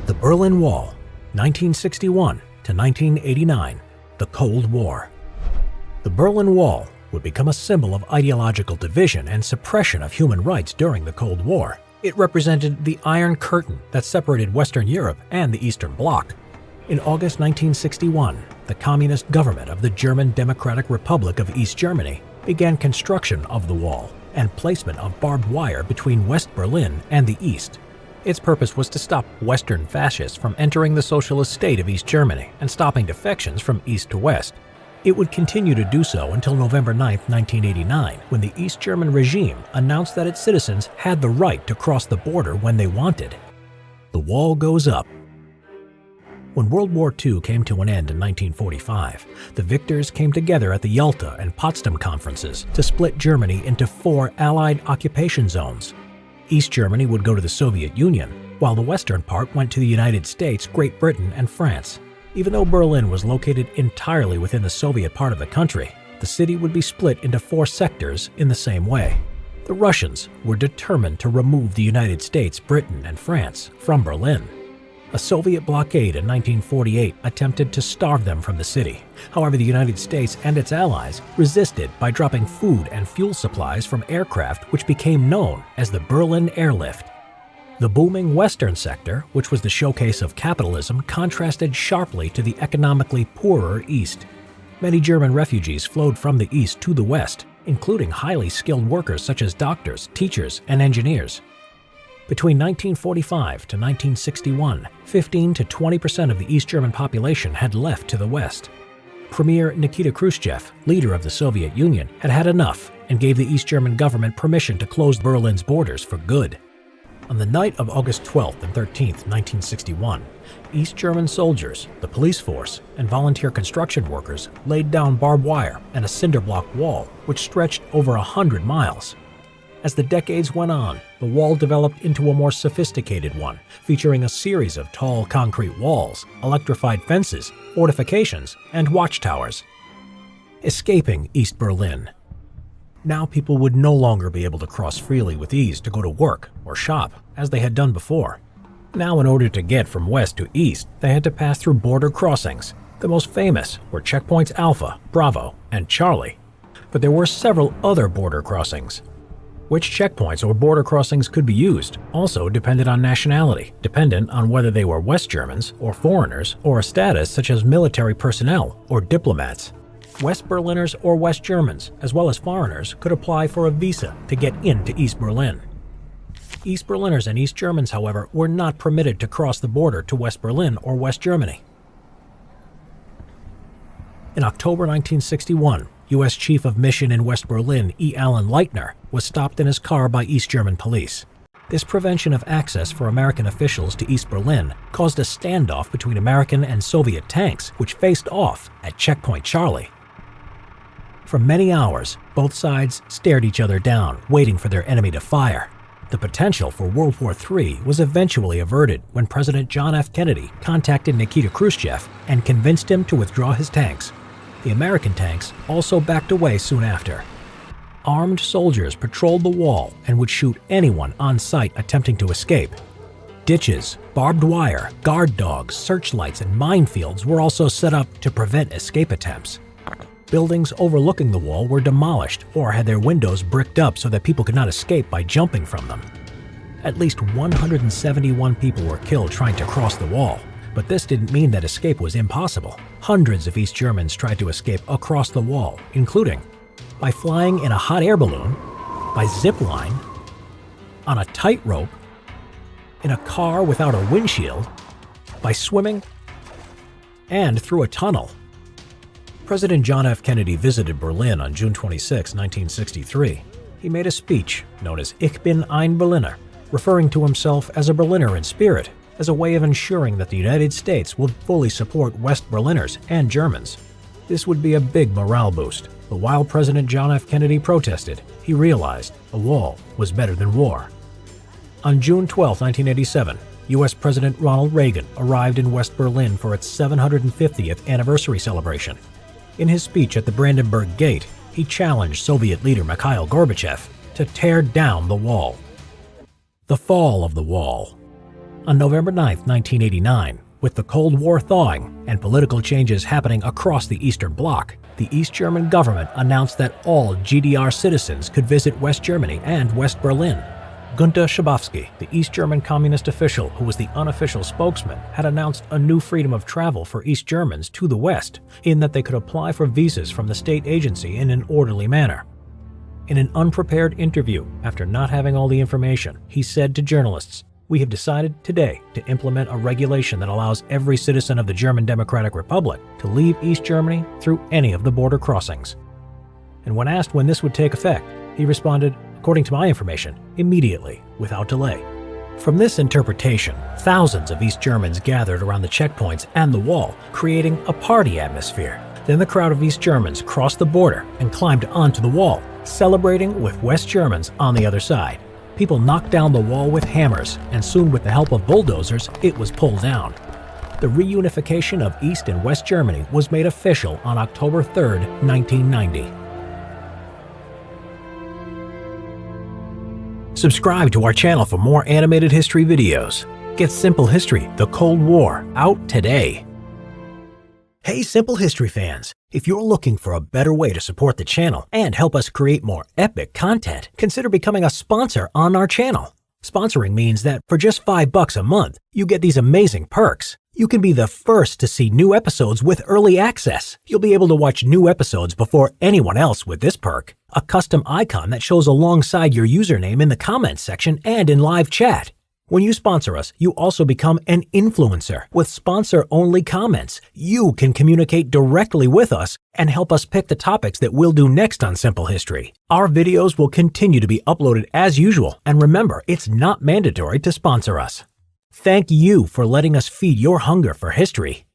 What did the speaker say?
The Berlin Wall, 1961 to 1989, the Cold War. The Berlin Wall would become a symbol of ideological division and suppression of human rights during the Cold War. It represented the Iron Curtain that separated Western Europe and the Eastern Bloc. In August 1961, the communist government of the German Democratic Republic of East Germany began construction of the wall and placement of barbed wire between West Berlin and the East. Its purpose was to stop Western fascists from entering the socialist state of East Germany and stopping defections from east to west. It would continue to do so until November 9, 1989, when the East German regime announced that its citizens had the right to cross the border when they wanted. The wall goes up. When World War II came to an end in 1945, the victors came together at the Yalta and Potsdam conferences to split Germany into 4 Allied occupation zones. East Germany would go to the Soviet Union, while the western part went to the United States, Great Britain, and France. Even though Berlin was located entirely within the Soviet part of the country, the city would be split into 4 sectors in the same way. The Russians were determined to remove the United States, Britain, and France from Berlin. A Soviet blockade in 1948 attempted to starve them from the city. However, the United States and its allies resisted by dropping food and fuel supplies from aircraft, which became known as the Berlin Airlift. The booming western sector, which was the showcase of capitalism, contrasted sharply to the economically poorer east. Many German refugees flowed from the east to the west, including highly skilled workers such as doctors, teachers, and engineers. Between 1945 to 1961, 15 to 20% of the East German population had left to the west. Premier Nikita Khrushchev, leader of the Soviet Union, had had enough and gave the East German government permission to close Berlin's borders for good. On the night of August 12th and 13th, 1961, East German soldiers, the police force, and volunteer construction workers laid down barbed wire and a cinder block wall which stretched over 100 miles. As the decades went on, the wall developed into a more sophisticated one, featuring a series of tall concrete walls, electrified fences, fortifications, and watchtowers. Escaping East Berlin. Now people would no longer be able to cross freely with ease to go to work or shop, as they had done before. Now, in order to get from west to east, they had to pass through border crossings. The most famous were checkpoints Alpha, Bravo, and Charlie. But there were several other border crossings. Which checkpoints or border crossings could be used also depended on nationality, dependent on whether they were West Germans or foreigners or a status such as military personnel or diplomats. West Berliners or West Germans, as well as foreigners, could apply for a visa to get into East Berlin. East Berliners and East Germans, however, were not permitted to cross the border to West Berlin or West Germany. In October 1961, U.S. Chief of Mission in West Berlin E. Allen Leitner was stopped in his car by East German police. This prevention of access for American officials to East Berlin caused a standoff between American and Soviet tanks, which faced off at Checkpoint Charlie. For many hours, both sides stared each other down, waiting for their enemy to fire. The potential for World War III was eventually averted when President John F. Kennedy contacted Nikita Khrushchev and convinced him to withdraw his tanks. The American tanks also backed away soon after. Armed soldiers patrolled the wall and would shoot anyone on sight attempting to escape. Ditches, barbed wire, guard dogs, searchlights, and minefields were also set up to prevent escape attempts. Buildings overlooking the wall were demolished or had their windows bricked up so that people could not escape by jumping from them. At least 171 people were killed trying to cross the wall. But this didn't mean that escape was impossible. Hundreds of East Germans tried to escape across the wall, including by flying in a hot air balloon, by zip line, on a tightrope, in a car without a windshield, by swimming, and through a tunnel. President John F. Kennedy visited Berlin on June 26, 1963. He made a speech known as Ich bin ein Berliner, referring to himself as a Berliner in spirit, as a way of ensuring that the United States would fully support West Berliners and Germans. This would be a big morale boost, but while President John F. Kennedy protested, he realized a wall was better than war. On June 12, 1987, U.S. President Ronald Reagan arrived in West Berlin for its 750th anniversary celebration. In his speech at the Brandenburg Gate, he challenged Soviet leader Mikhail Gorbachev to tear down the wall. The fall of the wall. On November 9, 1989, with the Cold War thawing and political changes happening across the Eastern Bloc, the East German government announced that all GDR citizens could visit West Germany and West Berlin. Günter Schabowski, the East German communist official who was the unofficial spokesman, had announced a new freedom of travel for East Germans to the West, in that they could apply for visas from the state agency in an orderly manner. In an unprepared interview, after not having all the information, he said to journalists, "We have decided today to implement a regulation that allows every citizen of the German Democratic Republic to leave East Germany through any of the border crossings." And when asked when this would take effect, he responded, "According to my information, immediately, without delay." From this interpretation, thousands of East Germans gathered around the checkpoints and the wall, creating a party atmosphere. Then the crowd of East Germans crossed the border and climbed onto the wall, celebrating with West Germans on the other side. People knocked down the wall with hammers, and soon with the help of bulldozers, it was pulled down. The reunification of East and West Germany was made official on October 3, 1990. Subscribe to our channel for more animated history videos. Get Simple History: The Cold War out today. Hey Simple History fans, if you're looking for a better way to support the channel and help us create more epic content, consider becoming a sponsor on our channel. Sponsoring means that for just $5 a month, you get these amazing perks. You can be the first to see new episodes with early access. You'll be able to watch new episodes before anyone else with this perk. A custom icon that shows alongside your username in the comments section and in live chat. When you sponsor us, you also become an influencer with sponsor-only comments. You can communicate directly with us and help us pick the topics that we'll do next on Simple History. Our videos will continue to be uploaded as usual, and remember, it's not mandatory to sponsor us. Thank you for letting us feed your hunger for history.